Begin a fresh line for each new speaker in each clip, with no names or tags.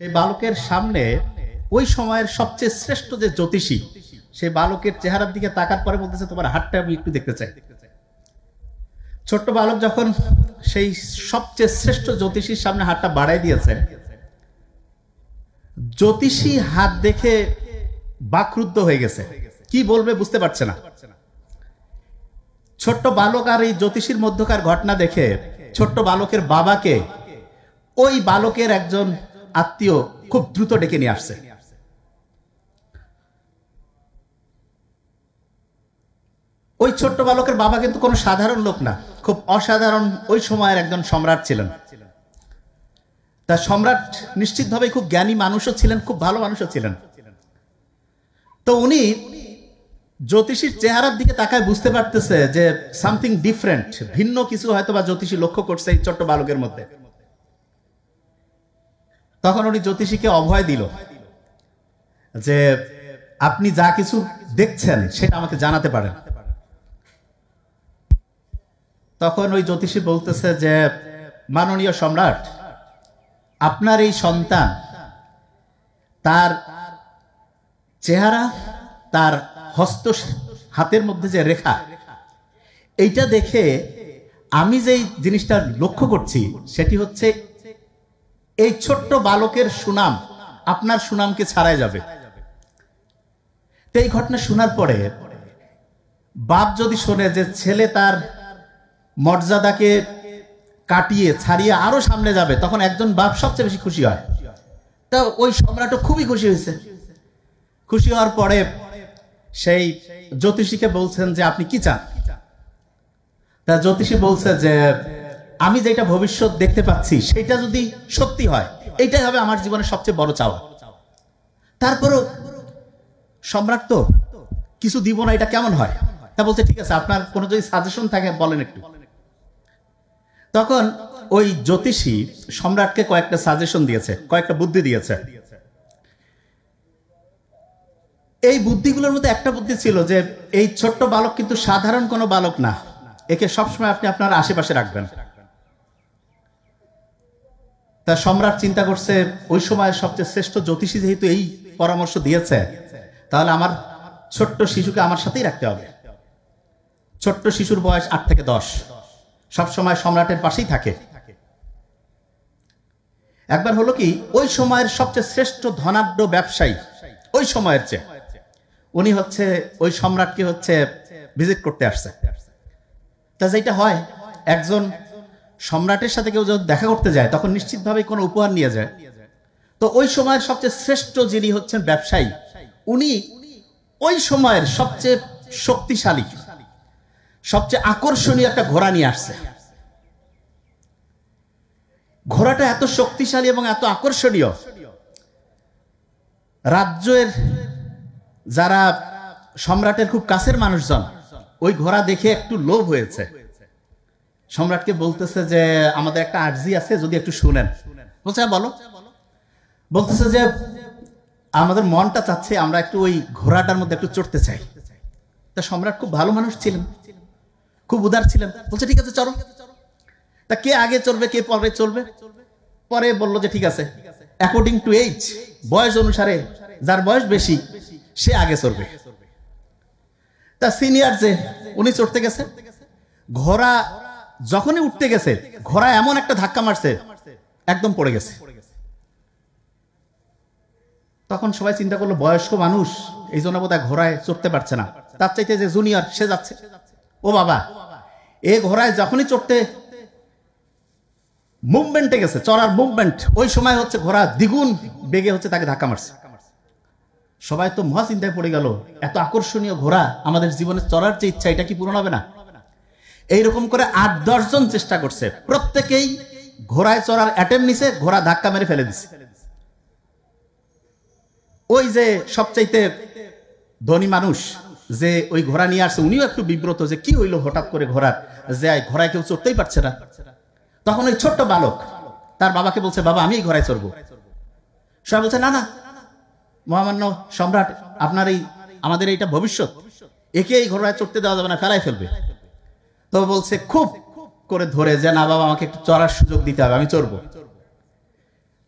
এই বালকের সামনে ওই সময়ের সবচেয়ে শ্রেষ্ঠ যে জ্যোতিষী, সেই বালকের চেহারার দিকে তাকার পরে বলতেছে, তোমার হাতটা আমি একটু দেখতে চাই। ছোট্ট বালক যখন সেই সবচেয়ে শ্রেষ্ঠ জ্যোতিষীর সামনে হাতটা বাড়াই দিয়েছে, জ্যোতিষী হাত দেখে বাকরুদ্ধ হয়ে গেছে, কি বলবে বুঝতে পারছে না। ছোট্ট বালক আর এই জ্যোতিষীর মধ্যকার ঘটনা দেখে ছোট্ট বালকের বাবাকে ওই বালকের একজন আত্মীয় খুব দ্রুত ডেকে নিয়ে আসছে। ওই ছোট্ট বালকের বাবা কিন্তু কোনো সাধারণ লোক না, খুব অসাধারণ ওই সময়ের একজন সম্রাট ছিলেন। তা সম্রাট নিশ্চিতভাবে খুব জ্ঞানী মানুষও ছিলেন, খুব ভালো মানুষও ছিলেন। তো উনি জ্যোতিষীর চেহারার দিকে তাকায় বুঝতে পারতেছে যে সামথিং ডিফারেন্ট, ভিন্ন কিছু হয়তো বা জ্যোতিষী লক্ষ্য করছে এই ছোট্ট বালকের মধ্যে। তখন উনি জ্যোতিষীকে অভয় দিল যে আপনি যা কিছু দেখছেন সেটা আমাকে জানাতে পারেন। তখন ওই জ্যোতিষী বলতেছে যে মাননীয় সম্রাট, আপনার এই সন্তান, তার চেহারা, তার হস্ত হাতের মধ্যে যে রেখা, এইটা দেখে আমি যেই জিনিসটা লক্ষ্য করছি সেটি হচ্ছে এই ছোট্ট বালকের সুনাম আপনার সুনামকে ছাড়াই যাবে। তো এই ঘটনা শোনার পরে বাপ যদি শোনে যে ছেলে তার মর্যাদাকে কাটিয়ে ছাড়িয়ে আরো সামনে যাবে, তখন একজন বাপ সবচেয়ে বেশি খুশি হয়। তা ওই সম্রাটও খুবই খুশি হয়েছে। খুশি হওয়ার পরে সেই জ্যোতিষীকে বলছেন যে আপনি কি চান। তা জ্যোতিষী বলছে যে আমি যেটা ভবিষ্যৎ দেখতে পাচ্ছি সেটা যদি সত্যি হয়, এইটাই হবে আমার জীবনের সবচেয়ে বড় চাওয়া। তারপরও সম্রাট তো কিছু দিব না, এটা কেমন হয়? তা বলছে ঠিক আছে, আপনার কোনো যদি সাজেশন থাকে বলেন একটু। তখন ওই জ্যোতিষী সম্রাটকে কয়েকটা সাজেশন দিয়েছে, কয়েকটা বুদ্ধি দিয়েছে। এই বুদ্ধিগুলোর মধ্যে একটা বুদ্ধি ছিল যে এই ছোট্ট বালক কিন্তু সাধারণ কোনো বালক না, একে সবসময় আপনি আপনার আশেপাশে রাখবেন। তা সম্রাট চিন্তা করছে ওই সময় সবচেয়ে শ্রেষ্ঠ জ্যোতিষী যেহেতু এই পরামর্শ দিয়েছে, তাহলে আমার ছোট্ট শিশুকে আমার সাথেই রাখতে হবে। ছোট্ট শিশুর বয়স 8 থেকে 10, সবসময় সম্রাটের পাশেই থাকে। একবার হলো কি, ওই সময়ের সবচেয়ে শ্রেষ্ঠ ধনাঢ্য ব্যবসায়ী ওই সময়ের চেয়ে, উনি হচ্ছে ওই সম্রাটকে হচ্ছে ভিজিট করতে আসছে। তা যেটা হয়, একজন সম্রাটের সাথে কেউ যখন দেখা করতে যায় তখন নিশ্চিতভাবে কোনো উপহার নিয়ে যায়। তো ওই সময়ের সবচেয়ে শ্রেষ্ঠ যিনি হচ্ছেন ব্যবসায়ী, উনি ওই সময়ের সবচেয়ে শক্তিশালী, সবচেয়ে আকর্ষণীয় একটা ঘোড়া নিয়ে আসছে। ঘোড়াটা এত শক্তিশালী এবং এত আকর্ষণীয়, রাজ্যের যারা সম্রাটের খুব কাছের মানুষজন ওই ঘোড়া দেখে একটু লোভ হয়েছে। সম্রাটকে বলতেছে যে আমাদের একটা আর্জি আছে, যদি একটু শুনেন। বলছে বলো। বলতেছে যে আমাদের মনটা চাচ্ছে আমরা একটু ওই ঘোড়াটার মধ্যে একটু চড়তে চাই। তা সম্রাট খুব ভালো মানুষ ছিলেন, খুব উদার ছিলেন। বলছে ঠিক আছে চলো। তা কে আগে চলবে কে পরে চলবে? পরে বললো যে ঠিক আছে, অ্যাকর্ডিং টু এজ, বয়স অনুসারে যার বয়স বেশি সে আগে চলবে। তা সিনিয়র যে উনি চড়তে গেছে, ঘোড়া যখনই উঠতে গেছে ঘোড়া এমন একটা ধাক্কা মারছে একদম পড়ে গেছে। তখন সবাই চিন্তা করলো বয়স্ক মানুষ, এই জন্য বোধহয় ঘোড়ায় চড়তে পারছে না, তার চাইতে যে জুনিয়র সে যাচ্ছে। ও বাবা, এ ঘোড়ায় যখনই চড়তে মুভমেন্টে গেছে, চড়ার মুভমেন্ট, ওই সময় হচ্ছে ঘোড়া দ্বিগুণ বেগে হচ্ছে তাকে ধাক্কা মারছে। সবাই তো মহা চিন্তায় পড়ে গেল, এত আকর্ষণীয় ঘোড়া, আমাদের জীবনে চড়ার যে ইচ্ছা এটা কি পূরণ হবে না? এইরকম করে 8-10 জন চেষ্টা করছে, প্রত্যেকেই ঘোড়ায় চড়ার অ্যাটেম্প নিছে, ঘোড়া ধাক্কা মেরে ফেলে দিছে। ওই যে সবচাইতে ধনী মানুষ যে ওই ঘোড়া নিয়ে আসছে, উনিও একটু বিব্রত যে কি হইলো হঠাৎ করে ঘোড়ার, যে ঘোড়ায় কেউ চড়তেই পারছে না। তখন ওই ছোট্ট বালক তার বাবাকে বলছে, বাবা আমি এই ঘোড়ায় চড়বো। সবাই বলছে না না মহামান্য সম্রাট, আপনার এই আমাদের এইটা ভবিষ্যৎ, একে এই ঘোড়ায় চড়তে দেওয়া যাবে না, ফেলাই ফেলবে। তো বলছে খুব করে ধরে যে না বাবা আমাকে একটু চড়ার সুযোগ দিতে হবে, আমি চড়বো।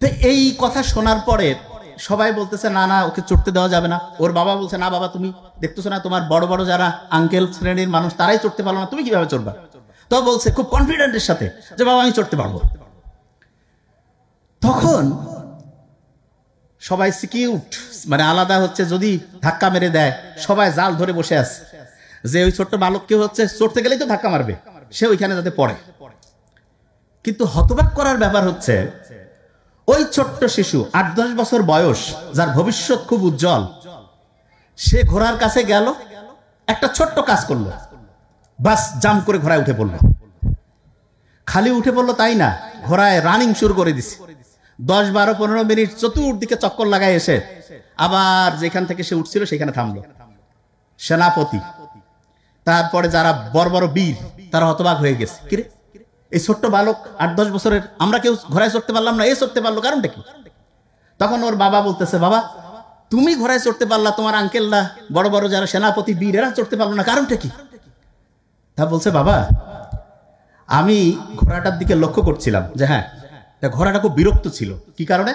তো এই কথা শোনার পরে সবাই বলতেছে না না, ওকে চড়তে দেওয়া যাবে না। ওর বাবা বলছে না বাবা, তুমি দেখতেছো না তোমার বড় বড় যারা আঙ্কেল শ্রেণীর মানুষ তারাই চড়তে পারলো না, তুমি কিভাবে চড়বা? তো বলছে খুব কনফিডেন্টের সাথে যে বাবা আমি চড়তে পারবো। তখন সবাই সিকিউট, মানে আলাদা হচ্ছে, যদি ধাক্কা মেরে দেয় সবাই জাল ধরে বসে আছে যে ওই ছোট্ট বালককে হচ্ছে চড়তে গেলেই তো ধাক্কা মারবে, সে ওইখানে যাতে পড়ে। কিন্তু হতবাক করার ব্যাপার হচ্ছে ওই ছোট্ট শিশু 8-10 বছর বয়স, যার ভবিষ্যৎ খুব উজ্জ্বল, সে ঘোড়ার কাছে গেল, একটা ছোট্ট কাজ করলো, বাস জাম্প করে ঘোড়ায় উঠে পড়লো। খালি উঠে পড়লো তাই না, ঘোড়ায় রানিং শুরু করে দিছে। 10-12-15 মিনিট চতুর্দিকে চক্কর লাগায় এসে আবার যেখান থেকে সে উঠছিল সেখানে থামলো। সেনাপতি, তারপরে যারা বড় বড় বীর, তারা হতবাক হয়ে গেছে, কিরে এই ছোট্ট বালক 8-10 বছরের, আমরা কেউ ঘোড়ায় চড়তে পারলাম না, এ চড়তে পারলো, কারণটা কি? তখন ওর বাবা বলতেছে, বাবা তুমি ঘোড়ায় চড়তে পারলা, তোমার আঙ্কেলরা বড় বড় যারা সেনাপতি বীর এরা চড়তে পারলো না, কারণটা কি? তা বলছে, বাবা আমি ঘোড়াটার দিকে লক্ষ্য করছিলাম যে হ্যাঁ ঘোড়াটা খুব বিরক্ত ছিল। কি কারণে?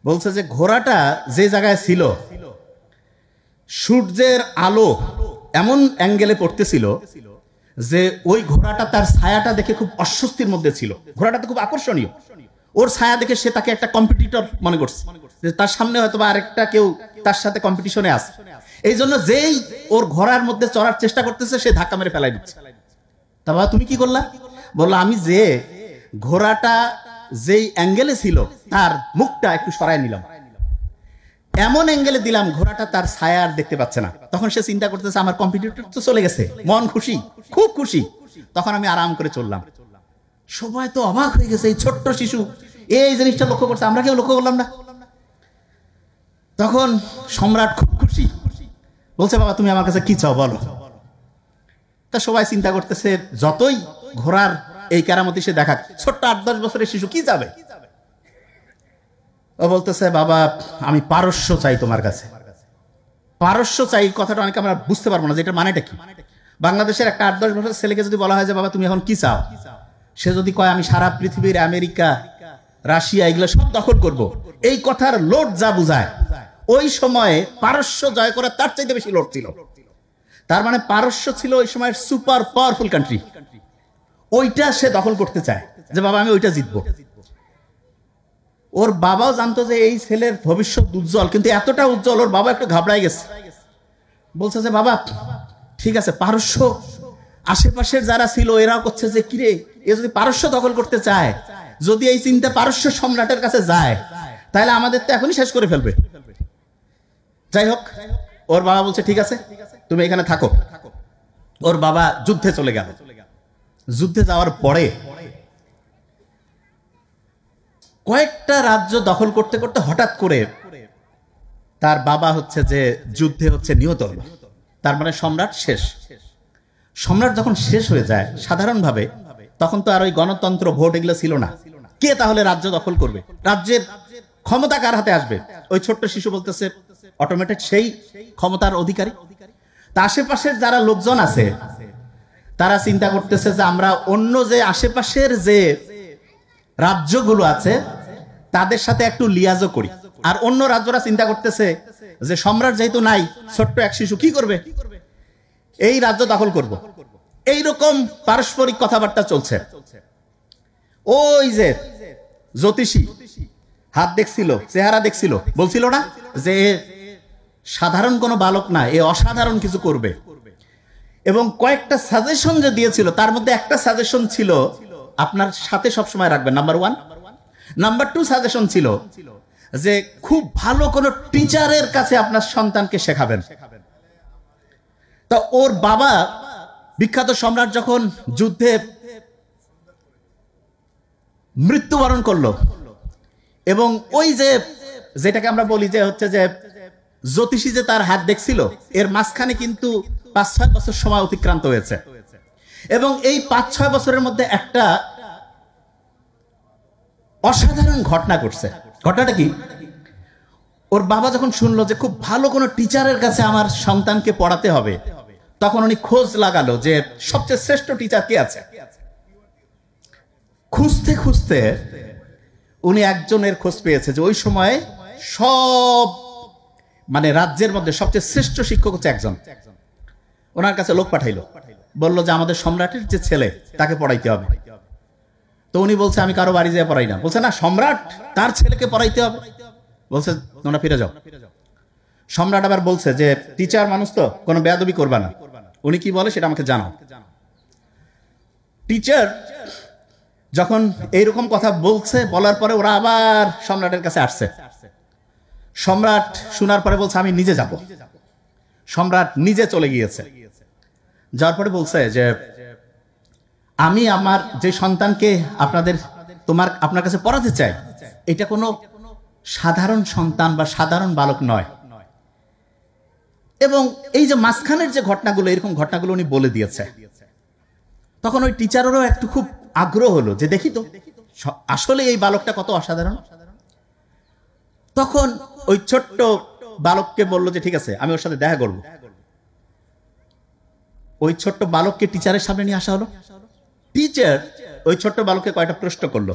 বলছে যে ঘোড়াটা যে জায়গায় ছিল সূর্যের আলো এমন অ্যাঙ্গেলে পড়তেছিল যে ওই ঘোড়াটা তার ছায়াটা দেখে খুব অস্বস্তির মধ্যে ছিল। ঘোড়াটা তো খুব আকর্ষণীয়, ওর ছায়া দেখে সে তাকে একটা কম্পিটিটর মনে করছে, যে তার সামনে হয়তো বা আরেকটা কেউ তার সাথে কম্পিটিশনে আছে। এই জন্য যেই ওর ঘোড়ার মধ্যে চড়ার চেষ্টা করতেছে সে ধাক্কা মেরে ফেলাই দিচ্ছে। তা বাবা তুমি কি করলা? বললো আমি যে ঘোড়াটা যেই অ্যাঙ্গেলে ছিল তার মুখটা একটু সরায় নিলাম, এমন অ্যাঙ্গেলে দিলাম ঘোড়াটা তার ছায়া আর দেখতে পাচ্ছে না। তখন সে চিন্তা করতেছে আমার কম্পিটিটর তো চলে গেছে, মন খুশি, খুব খুশি। তখন আমি আরাম করে চললাম। সবাই তো অবাক হয়ে গেছে, এই ছোট্ট শিশু এই জিনিসটা লক্ষ্য করছে, আমরা কেউ লক্ষ্য করলাম না। তখন সম্রাট খুব খুশি, বলছে বাবা তুমি আমার কাছে কি চাও বলো। তা সবাই চিন্তা করতেছে যতই ঘোড়ার এই কেরামতি সে দেখাক, ছোট্ট 8-10 বছরের শিশু কি যাবে। ও বলতেছে বাবা আমি পারস্য চাই তোমার কাছে। পারস্য চাই কথাটা অনেকে আমরা বুঝতে পারবো না যে এটা মানেটা কি। বাংলাদেশের একটা 8-10 বছরের ছেলেকে যদি বলা হয় যে বাবা তুমি এখন কি চাও, সে যদি কয় আমি সারা পৃথিবীর আমেরিকা রাশিয়া এগুলো সব দখল করব, এই কথার লোড যা বুঝায়, ওই সময়ে পারস্য জয় করার তার চাইতে বেশি লোড ছিল। তার মানে পারস্য ছিল ওই সময়ের সুপার পাওয়ারফুল কান্ট্রি, ওইটা সে দখল করতে চায় যে বাবা আমি ওইটা জিতবো। ওর বাবাও জানতো যে এই ছেলের ভবিষ্যৎ উজ্জ্বল, কিন্তু এতটা উজ্জ্বল ওর বাবা একটু ঘাবড়ায় গেছে। বলছে যে বাবা ঠিক আছে, পারস্য আশেপাশের যারা ছিল এরাও করছে যে কিরে এ যদি পারস্য দখল করতে চায়, যদি এই চিন্তা পারস্য সম্রাটের কাছে যায় তাহলে আমাদের তো এখনই শেষ করে ফেলবে। যাই হোক, ওর বাবা বলছে ঠিক আছে তুমি এখানে থাকো। ওর বাবা যুদ্ধে চলে গেল। যুদ্ধে যাওয়ার পরে কয়েকটা রাজ্য দখল করতে করতে হঠাৎ করে তার বাবা হচ্ছে যে যুদ্ধে হচ্ছে নিহত হলো। তার মানে সম্রাট শেষ। সম্রাট যখন শেষ হয়ে যায় সাধারণভাবে তখন তো আর ওই গণতন্ত্র ভোট এগুলো ছিল না, কে তাহলে রাজ্য দখল করবে, রাজ্যের ক্ষমতা কার হাতে আসবে? ওই ছোট্ট শিশু বলতেছে অটোমেটিক সেই ক্ষমতার অধিকারী। তা আশেপাশের যারা লোকজন আছে তারা চিন্তা করতেছে যে আমরা অন্য যে আশেপাশের যে রাজ্যগুলো আছে তাদের সাথে একটু লিয়াজও করি। আর অন্য রাজ্যরা চিন্তা করতেছে যে সম্রাট যেহেতু নাই, ছোট্ট এক শিশু কি করবে, এই রাজ্য দখল করব। এইরকম পারস্পরিক কথাবার্তা চলছে। ওই যে জ্যোতিষী হাত দেখছিল, চেহারা দেখছিল, বলছিল না যে সাধারণ কোনো বালক না, এ অসাধারণ কিছু করবে। এবং কয়েকটা সাজেশন যে দিয়েছিল তার মধ্যে একটা সাজেশন ছিল আপনার সাথে সবসময় রাখবেন, নাম্বার 1। নাম্বার 2 সাজেশন ছিল যে খুব ভালো কোনো টিচারের কাছে আপনার সন্তানকে শেখাবেন। তা ওর বাবা বিখ্যাত সম্রাট যখন যুদ্ধে মৃত্যুবরণ করলো এবং ওই যে যেটাকে আমরা বলি যে হচ্ছে যে জ্যোতিষী যে তার হাত দেখছিল, এর মাঝখানে কিন্তু 5-6 বছর সময় অতিক্রান্ত হয়েছে। এবং এই 5-6 বছরের মধ্যে একটা অসাধারণ ঘটনা ঘটছে। ঘটনাটা কি? ওর বাবা যখন শুনলো যে খুব ভালো কোনো টিচারের কাছে আমার সন্তানকে পড়াতে হবে, তখন উনি খোঁজ লাগালো যে সবচেয়ে শ্রেষ্ঠ টিচার কে আছে। খুঁজতে খুঁজতে উনি একজনের খোঁজ পেয়েছে যে ওই সময়ে সব মানে রাজ্যের মধ্যে সবচেয়ে শ্রেষ্ঠ শিক্ষক হচ্ছে একজন। ওনার কাছে লোক পাঠাইলো, বললো যে আমাদের সম্রাটের যে ছেলে তাকে পড়াইতে হবে। তো উনি বলছে আমি কারো বাড়ি যেয়ে পড়াই না। বলছে না, সম্রাট তার ছেলেকে পড়াইতে হবে। বলছে তোমরা ফিরে যাও। সম্রাট আবার বলছে যে টিচার মানুষ তো, কোনো বেয়াদবি করবা না। উনি কি বলে সেটা আমাকে জানাও। টিচার যখন এইরকম কথা বলছে, বলার পরে ওরা আবার সম্রাটের কাছে আসছে। সম্রাট শোনার পরে বলছে আমি নিজে যাব। সম্রাট নিজে চলে গিয়েছে। যাওয়ার পরে বলছে যে আমি আমার যে সন্তানকে আপনার কাছে পড়াতে চাই, এটা কোনো সাধারণ সন্তান বা সাধারণ বালক নয়। এবং এই যে মাঝখানের যে ঘটনাগুলো, এরকম ঘটনাগুলো উনি বলে দিয়েছে। তখন ওই টিচারেরও একটু খুব আগ্রহ হলো যে দেখি তো আসলে এই বালকটা কত অসাধারণ। তখন ওই ছোট্ট বালককে বললো যে ঠিক আছে আমি ওর সাথে দেখা করবো। ওই ছোট্ট বালককে টিচারের সামনে নিয়ে আসা হলো। টিচার ওই ছোট্ট বালককে কয়েকটা প্রশ্ন করলো।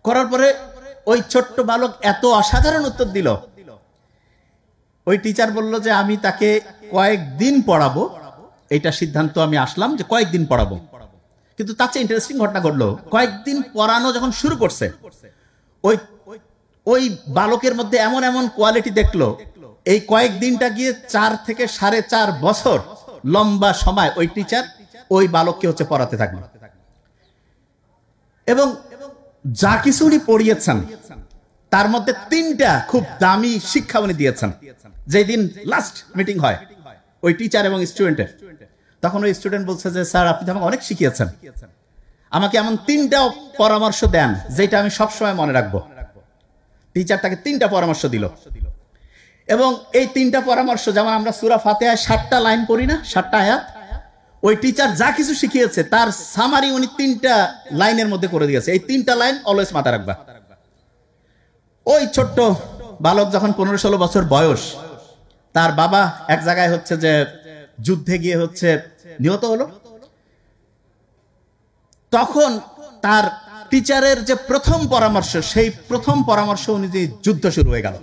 করার পরে ওই ছোট্ট বালক এত অসাধারণ উত্তর দিল। ওই টিচার বলল যে আমি তাকে কয়েকদিন পড়াবো, এইটা সিদ্ধান্ত আমি আসলাম যে কয়েকদিন পড়াবো। কিন্তু তার চেয়ে ইন্টারেস্টিং ঘটনা ঘটলো, কয়েকদিন পড়ানো যখন শুরু করছে, ওই বালকের মধ্যে এমন এমন কোয়ালিটি দেখলো, এই কয়েকদিনটা গিয়ে 4 থেকে 4.5 বছর লম্বা সময় ওই টিচার ওই বালককে হচ্ছে পড়াতে থাকলো। এবং যা কিছু উনি পড়িয়েছেন তার মধ্যে 3টা খুব দামি শিক্ষা উনি দিয়েছেন। যেদিন লাস্ট মিটিং হয় ওই টিচার এবং স্টুডেন্টের, তখন ওই স্টুডেন্ট বলছে যে স্যার আপনি আমাকে অনেক শিখিয়েছেন, আমাকে এমন 3টা পরামর্শ দেন যেটা আমি সবসময় মনে রাখবো। টিচার তাকে 3টা পরামর্শ দিল। এবং এই 3টা পরামর্শ, যেমন আমরা সূরা ফাতিহায় 7টা লাইন পড়ি না, 7টা আয়াত, ওই টিচার যা কিছু শিখিয়েছে তার সামারি উনি 3টা লাইনের মধ্যে করে দিয়েছে। এই 3টা লাইন অলওয়েজ মাথা রাখবা। ওই ছোট্ট বালক যখন 15-16 বছর বয়স, তার বাবা এক জায়গায় হচ্ছে যে যুদ্ধে গিয়ে হচ্ছে নিহত হলো। তখন তার টিচারের যে প্রথম পরামর্শ, সেই প্রথম পরামর্শ অনুযায়ী যুদ্ধ শুরু হয়ে গেল।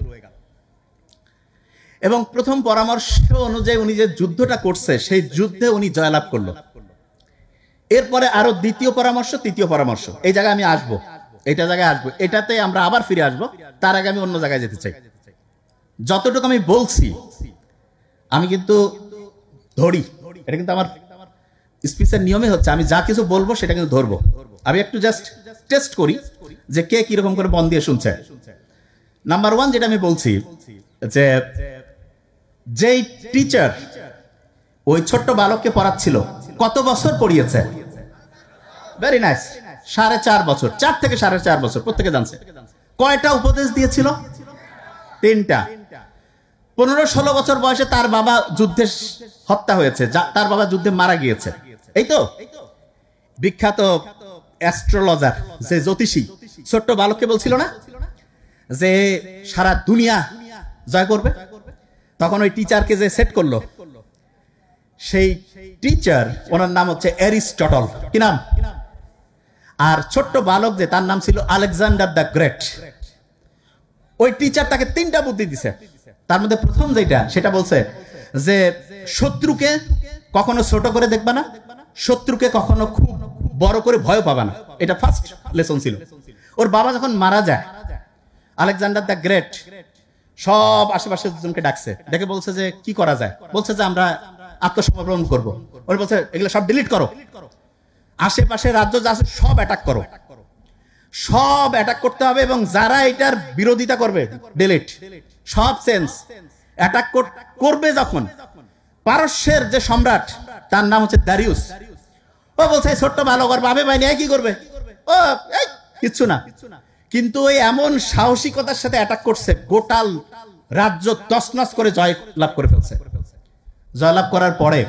এবং প্রথম পরামর্শ অনুযায়ী উনি যে যুদ্ধটা করছে, সেই যুদ্ধে উনি জয়লাভ করলো। এরপরে আরো দ্বিতীয় পরামর্শ, তৃতীয় পরামর্শ, এই জায়গায় আমি আসবো, এটা জায়গায় আসবো, এটাতে আমরা আবার ফিরে আসবো। তার আগে আমি অন্য জায়গায় যেতে চাই। যতটুকু আমি বলছি আমি কিন্তু ধরি, এটা কিন্তু আমার স্পিচের নিয়মে হচ্ছে, আমি যা কিছু বলবো সেটা কিন্তু ধরবো। আমি একটু জাস্ট টেস্ট করি যে কে কিরকম করে মন দিয়ে শুনছে। নাম্বার 1 যেটা আমি বলছি, যে যেই টিচার ওই ছোট্ট বালককে পড়াচ্ছিল কত বছর পড়িয়েছে? ভেরি নাইস, 4.5 বছর, 4 থেকে 4.5 বছর, প্রত্যেকে জানছে। কয়টা উপদেশ দিয়েছিল? 3টা। 15-16 বছর বয়সে তার বাবা যুদ্ধে হত্যা হয়েছে, তার বাবা যুদ্ধে মারা গিয়েছে। এই তো বিখ্যাত অ্যাস্ট্রোলজার, যে জ্যোতিষী, ছোট্ট বালককে বলছিল না যে সারা দুনিয়া জয় করবে। তখন ওই টিচারকে যে সেট করলো, সেই টিচার, ওনার নাম হচ্ছে অ্যারিস্টটল। কি নাম? আর ছোট্ট বালক যে, তার নাম ছিল আলেকজান্ডার দ্য গ্রেট। ওই টিচার তাকে 3টা বুদ্ধি দিছে। তার মধ্যে প্রথম যেটা, সেটা বলছে যে শত্রুকে কখনো ছোট করে দেখবা না, শত্রুকে কখনো খুব বড় করে ভয় পাবা না। এটা ফার্স্ট লেসন ছিল। ওর বাবা যখন মারা যায়, আলেকজান্ডার দ্য গ্রেট সব আশেপাশের জনকে ডাকছে, দেখে বলছে যে কি করা যায়। বলছে যে আমরা আত্মসমর্পণ করবো। ওরা বলছে এগুলো সব ডিলিট করো, আশেপাশে রাজ্য যা আছে সব অ্যাটাক করো, সব অ্যাটাক করতে হবে। এবং যারা এটার বিরোধিতা করবে, ডিলিট সব সেন্স। অ্যাটাক করবে যখন পারস্যের যে সম্রাট, তার নাম হচ্ছে দারিউস, ও বলছে ছোট্ট বালক আর বাবে বাইনি কি করবে, ও কিচ্ছু না। কিন্তু ওই এমন সাহসিকতার সাথে অ্যাটাক করছে, গোটাল রাজ্য তছনছ করে জয় লাভ করে ফেলছে। জয়লাভ করার পরে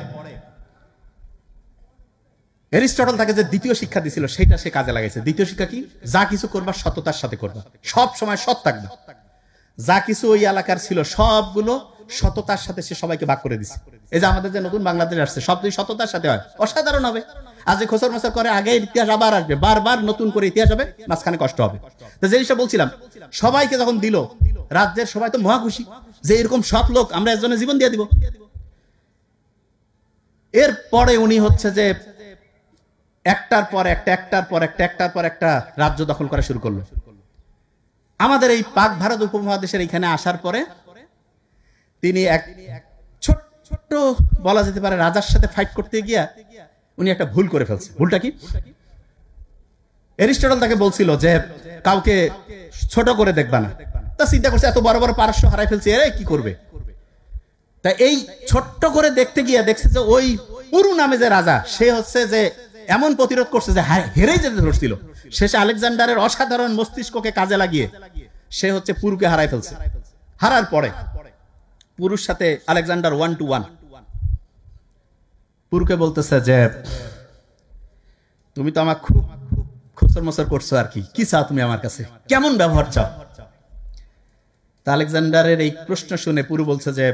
অ্যারিস্টটল তাকে যে দ্বিতীয় শিক্ষা দিছিল, সেটা সে কাজে লাগাইছে। দ্বিতীয় শিক্ষা কি? যা কিছু করবা সততার সাথে করবা, সব সময় সৎ থাকবা। যা কিছু ওই এলাকার ছিল সবগুলো সততার সাথে সে সবাইকে ভাগ করে দিছে। এই যে আমাদের যে নতুন বাংলাদেশ আসছে, সব যদি সততার সাথে হয়, অসাধারণ হবে। আজ খোসর মোসর করে আগে ইতিহাস আবার আসবে, বারবার নতুন করে ইতিহাস হবে, মাঝখানে কষ্ট হবে। তো যে জিনিসটা বলছিলাম, সবাইকে যখন দিল, রাজ্যের সবাই তো মহা খুশি যে এরকম সৎ লোক, আমরা একজনের জীবন দিয়ে দিব। এরপরে উনি হচ্ছে যে একটার পর একটা রাজ্য দখল করা শুরু করলো। আমাদের এই পাক ভারত উপমহাদেশের এখানে আসার পরে তিনি এক ছোট্ট বলা যেতে পারে রাজার সাথে ফাইট করতে গিয়া উনি একটা ভুল করে ফেলছে। ভুলটা কি? এরিস্টটল তাকে বলছিল যে কাউকে ছোট করে দেখবা না। তা চিন্তা করছে এত বড় বড় পারস্য হারাই ফেলছে, এরে কি করবে? তা এই ছোট্ট করে দেখতে গিয়া দেখছে যে ওই পুরু নামে যে রাজা, সে হচ্ছে যে এমন প্রতিরোধ করছে যে হেরেই যেতে ধরছিল। শেষে আলেকজান্ডারের অসাধারণ মস্তিষ্ককে কাজে লাগিয়ে সে হচ্ছে পুরুকে হারাই ফেলছে। হারার পরে পুরুর সাথে আলেকজান্ডার 1-1 পুরুকে বলতেছে যে তুমি তো আমার খুব খুচর মচর করছো, আর কি চাও তুমি আমার কাছে, কেমন ব্যবহার চাও? তা আলেকজান্ডারের এই প্রশ্ন শুনে পুরু বলছে যে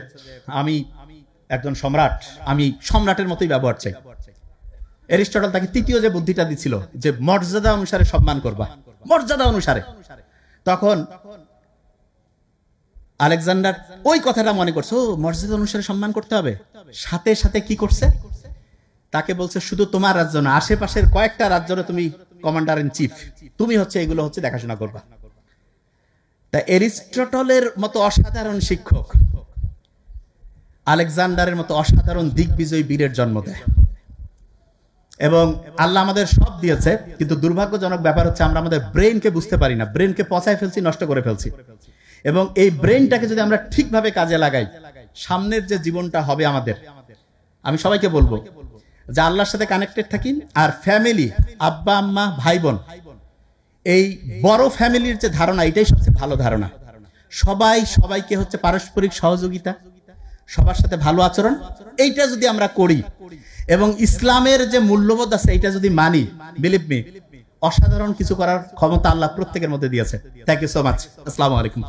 আমি একজন সম্রাট, আমি সম্রাটের মতোই ব্যবহার চাই। এরিস্টটল তাকে তৃতীয় যে বুদ্ধিটা দিছিল যে মর্যাদা অনুসারে সম্মান করবা, মর্যাদা অনুসারে। তখন আলেকজান্ডার ওই কথাটা মনে করছে, ও মর্যাদা অনুসারে সম্মান করতে হবে। সাথে সাথে কি করছে, তাকে বলছে শুধু তোমার রাজ্য না, আশেপাশের কয়েকটা রাজ্যের তুমি কমান্ডার ইন চিফ, তুমি হচ্ছে এগুলো হচ্ছে দেখাশোনা করবা। তা এরিস্টটলের মতো অসাধারণ শিক্ষক আলেকজান্ডারের মতো অসাধারণ দিগ্বিজয়ী বীরের জন্ম দেয়। এবং আল্লাহ আমাদের সব দিয়েছে, কিন্তু দুর্ভাগ্যজনক ব্যাপার হচ্ছে আমরা আমাদের ব্রেনকে বুঝতে পারি না, ব্রেনকে পচায় ফেলছি, নষ্ট করে ফেলছি। এবং এই ব্রেনটাকে যদি আমরা ঠিকভাবে কাজে লাগাই, সামনের যে জীবনটা হবে আমাদের, আমি সবাইকে বলবো যে আল্লাহর সাথে কানেক্টেড থাকি। আর ফ্যামিলি, আব্বা আম্মা ভাই বোন, এই বড় ফ্যামিলির যে ধারণা, এটাই সবচেয়ে ভালো ধারণা। সবাইকে হচ্ছে পারস্পরিক সহযোগিতা, সবার সাথে ভালো আচরণ, এইটা যদি আমরা করি এবং ইসলামের যে মূল্যবোধ আছে এটা যদি মানি, বিলিভ মি, অসাধারণ কিছু করার ক্ষমতা আল্লাহ প্রত্যেকের মধ্যে দিয়েছে। Thank you so much. আসসালামু আলাইকুম।